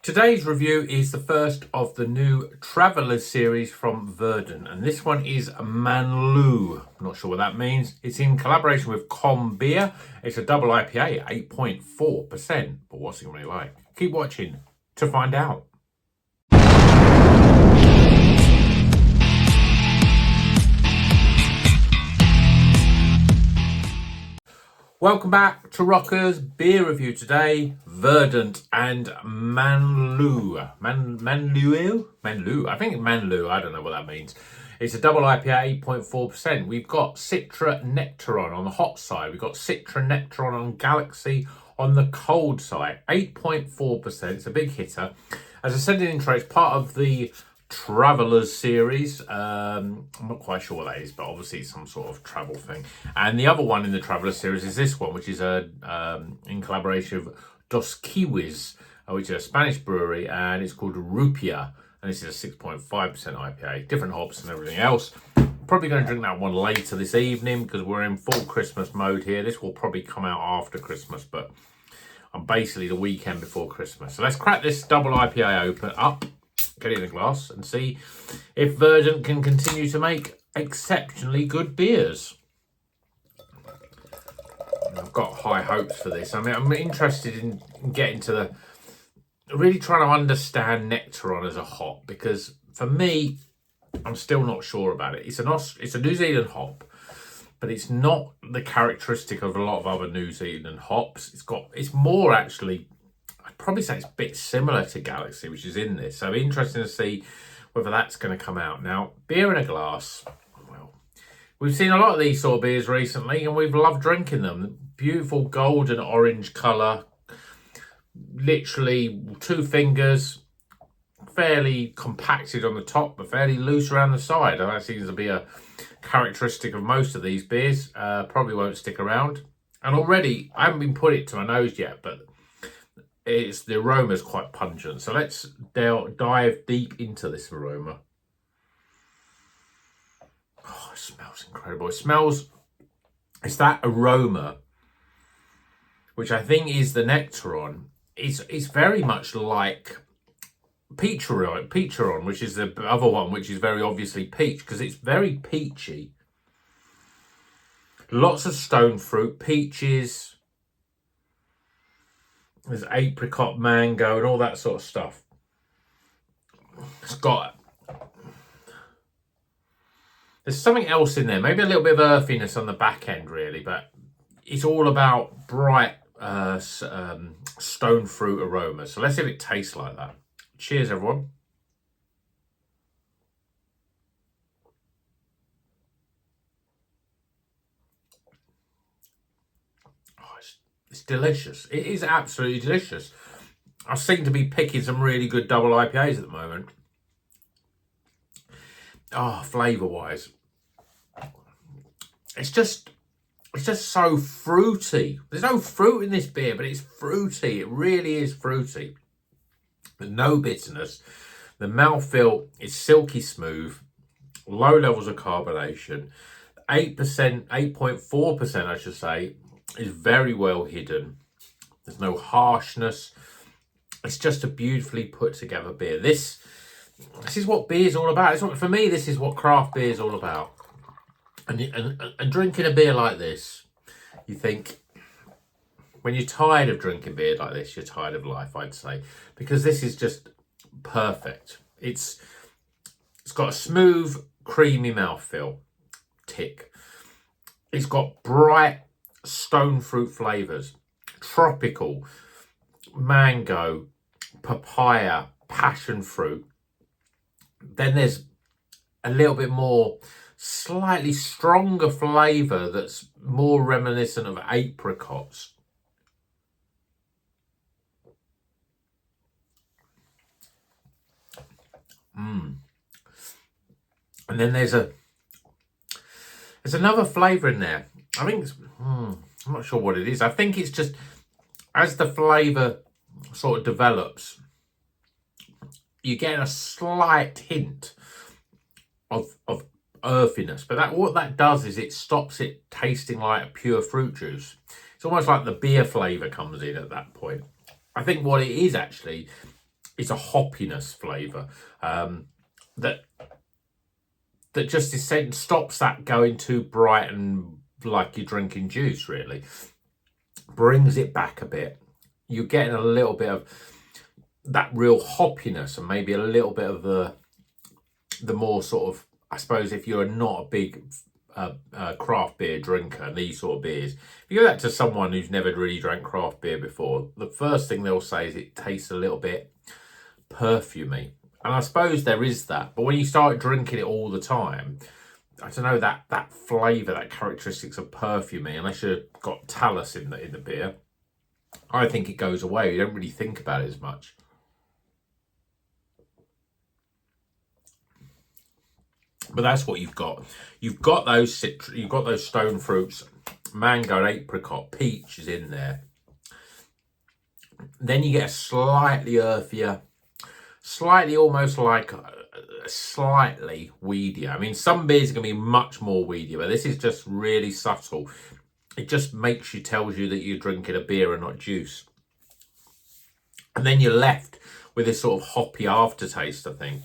Today's review is the first of the new Travelers series from Verdant, and this one is Manlleu. Not sure what that means. It's in collaboration with KOM Beer. It's a double IPA, 8.4%. But what's it really like? Keep watching to find out. Welcome back to Rocker's Beer Review today. Verdant and Manlleu. Manlleu? I think Manlleu. I don't know what that means. It's a double IPA, 8.4%. We've got Citra Nectaron on the hot side. We've got Citra Nectaron on Galaxy on the cold side. 8.4%. It's a big hitter. As I said in the intro, it's part of the Travelers series. I'm not quite sure what that is, but obviously it's some sort of travel thing. And the other one in the Travelers series is this one, which is in collaboration with Dos Kiwis, which is a Spanish brewery, and it's called Rupia, and this is a 6.5% IPA. Different hops and everything else. Probably going to drink that one later this evening because we're in full Christmas mode here. This will probably come out after Christmas, but I'm basically the weekend before Christmas. So let's crack this double IPA up. Get it in a glass and see if Verdant can continue to make exceptionally good beers. I've got high hopes for this. I mean, I'm interested in getting to really trying to understand Nectaron as a hop, because for me, I'm still not sure about it. It's a New Zealand hop, but it's not the characteristic of a lot of other New Zealand hops. It's more actually, I'd probably say it's a bit similar to Galaxy, which is in this. So it'll be interesting to see whether that's going to come out. Now, beer in a glass. Well, we've seen a lot of these sort of beers recently, and we've loved drinking them. Beautiful golden orange colour. Literally 2 fingers. Fairly compacted on the top, but fairly loose around the side. That seems to be a characteristic of most of these beers. Probably won't stick around. And already, I haven't been put it to my nose yet, but the aroma is quite pungent. So let's dive deep into this aroma. Oh, it smells incredible. It's that aroma, which I think is the Nectaron. It's very much like Peacheron, which is the other one, which is very obviously peach, because it's very peachy. Lots of stone fruit, peaches. There's apricot, mango, and all that sort of stuff. There's something else in there, maybe a little bit of earthiness on the back end, really, but it's all about bright stone fruit aroma. So let's see if it tastes like that. Cheers, everyone. It's delicious. It is absolutely delicious. I seem to be picking some really good double IPAs at the moment. Oh, flavour-wise. It's just so fruity. There's no fruit in this beer, but it's fruity. It really is fruity. There's no bitterness. The mouthfeel is silky smooth. Low levels of carbonation. 8%, 8.4%, I should say, is very well hidden. There's no harshness. It's just a beautifully put together beer. This is what beer is all about. For me, this is what craft beer is all about. And drinking a beer like this, you think, when you're tired of drinking beer like this, you're tired of life, I'd say. Because this is just perfect. It's got a smooth, creamy mouthfeel. Tick. It's got bright stone fruit flavours. Tropical. Mango. Papaya. Passion fruit. Then there's a little bit more, slightly stronger flavour that's more reminiscent of apricots. And then there's another flavour in there. I think I'm not sure what it is. I think it's just as the flavour sort of develops, you get a slight hint of earthiness. But what that does is it stops it tasting like a pure fruit juice. It's almost like the beer flavour comes in at that point. I think what it is actually it's a hoppiness flavour that just stops that going too bright and like you're drinking juice, really. Brings it back a bit. You're getting a little bit of that real hoppiness and maybe a little bit of the more sort of, I suppose, if you're not a big craft beer drinker, these sort of beers, if you go that to someone who's never really drank craft beer before, the first thing they'll say is it tastes a little bit perfumey. And I suppose there is that, but when you start drinking it all the time, I don't know, that flavour, that characteristics of perfumey, unless you've got talus in the beer, I think it goes away. You don't really think about it as much. But that's what you've got. You've got those you've got those stone fruits, mango and apricot, peach is in there. Then you get a slightly earthier, slightly almost like slightly weedier. I mean, some beers are going to be much more weedier, but this is just really subtle. It just tells you that you're drinking a beer and not juice. And then you're left with this sort of hoppy aftertaste, I think.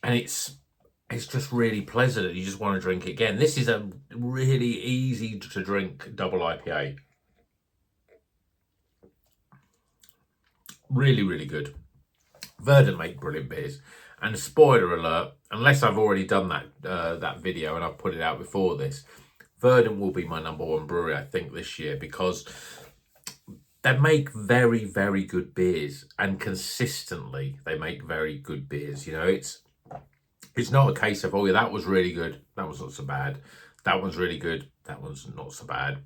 And it's just really pleasant. You just want to drink it again. This is a really easy to drink double IPA. Really, really good. Verdant make brilliant beers. And spoiler alert, unless I've already done that video and I've put it out before this, Verdant will be my #1 brewery, I think, this year, because they make very, very good beers, and consistently they make very good beers. You know, it's not a case of, oh yeah, that was really good, that was not so bad, that one's really good, that one's not so bad.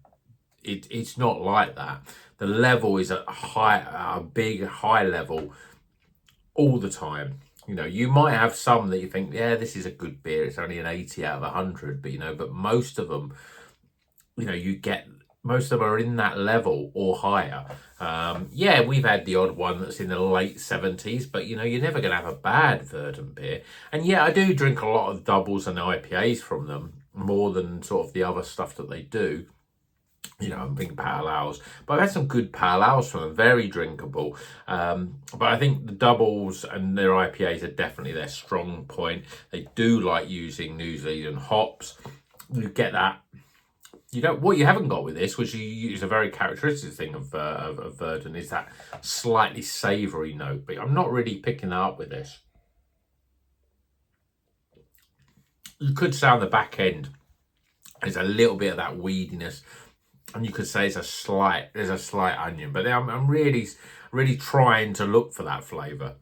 It's not like that. The level is a big high level all the time. You know, you might have some that you think, yeah, this is a good beer, it's only an 80 out of 100, but you know, but most of them, you know, most of them are in that level or higher. Yeah, we've had the odd one that's in the late 70s, but you know, you're never going to have a bad Verdant beer. And yeah, I do drink a lot of doubles and IPAs from them, more than sort of the other stuff that they do. You know, I'm thinking pale ales, but I've had some good pale ales from them, very drinkable. But I think the doubles and their IPAs are definitely their strong point. They do like using New Zealand hops. You get that. You know what you haven't got with this, which you use a very characteristic thing of Verdant, is that slightly savoury note. But I'm not really picking that up with this. You could say on the back end, there's a little bit of that weediness. And you could say there's a slight onion, but I'm really trying to look for that flavour.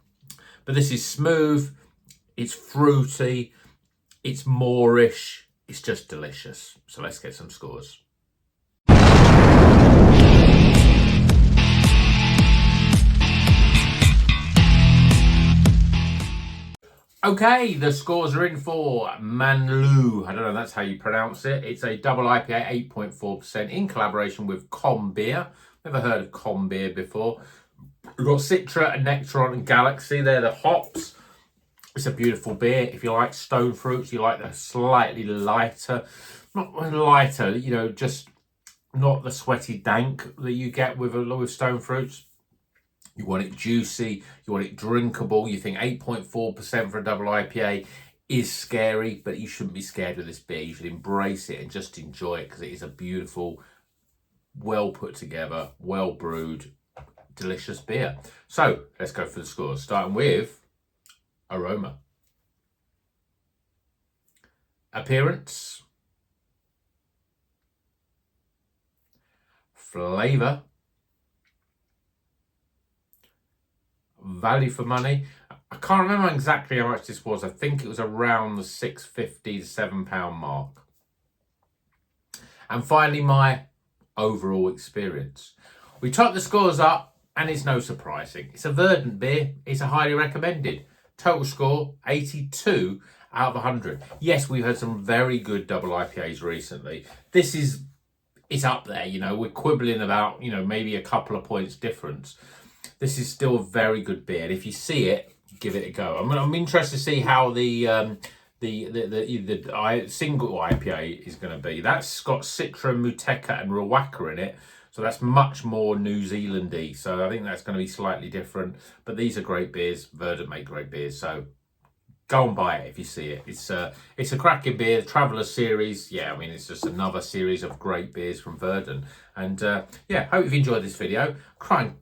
But this is smooth, it's fruity, it's moreish, it's just delicious. So let's get some scores. Okay, the scores are in for Manlleu. I don't know if that's how you pronounce it. It's a double IPA, 8.4%, in collaboration with KOM Beer. Never heard of KOM Beer before. We've got Citra and Nectaron and Galaxy. They're the hops. It's a beautiful beer. If you like stone fruits, you like the slightly lighter, not lighter, you know, just not the sweaty dank that you get with stone fruits. You want it juicy, you want it drinkable. You think 8.4% for a double IPA is scary, but you shouldn't be scared with this beer. You should embrace it and just enjoy it, because it is a beautiful, well put together, well brewed, delicious beer. So let's go for the scores, starting with aroma. Appearance. Flavour. Value for money. I can't remember exactly how much this was. I think it was around the £6.50 to £7 mark. And finally, my overall experience. We topped the scores up, and it's no surprising. It's a Verdant beer. It's a highly recommended. Total score, 82 out of 100. Yes, we've had some very good double IPAs recently. It's up there, you know. We're quibbling about, you know, maybe a couple of points difference. This is still a very good beer, and if you see it, give it a go. I'm interested to see how the single IPA is going to be. That's got Citra, Muteca, and Rawaka in it, So that's much more New Zealandy. So I think that's going to be slightly different. But these are great beers. Verdant make great beers. So go and buy it if you see it. It's a cracking beer. The Traveller series. Yeah, I mean, it's just another series of great beers from Verdant. And yeah, hope you've enjoyed this video. Try and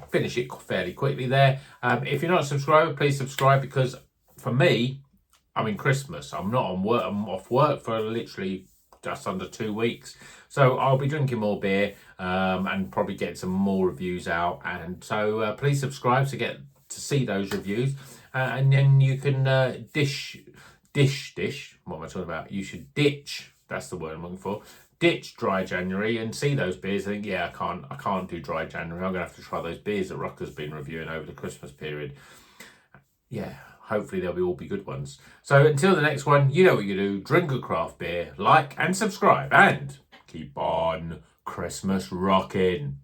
finish it fairly quickly there. If you're not subscribed, please subscribe, because for me, I'm in Christmas. I'm not on work. I'm off work for literally just under 2 weeks. So I'll be drinking more beer and probably get some more reviews out. And so please subscribe to see those reviews. And then you can dish. What am I talking about? You should ditch. That's the word I'm looking for. Ditch dry January and see those beers. I think, yeah, I can't do dry January. I'm gonna have to try those beers that Rucker's been reviewing over the Christmas period. Yeah, hopefully they'll all be good ones. So until the next one, you know what you do. Drink a craft beer, like and subscribe, and keep on Christmas rocking.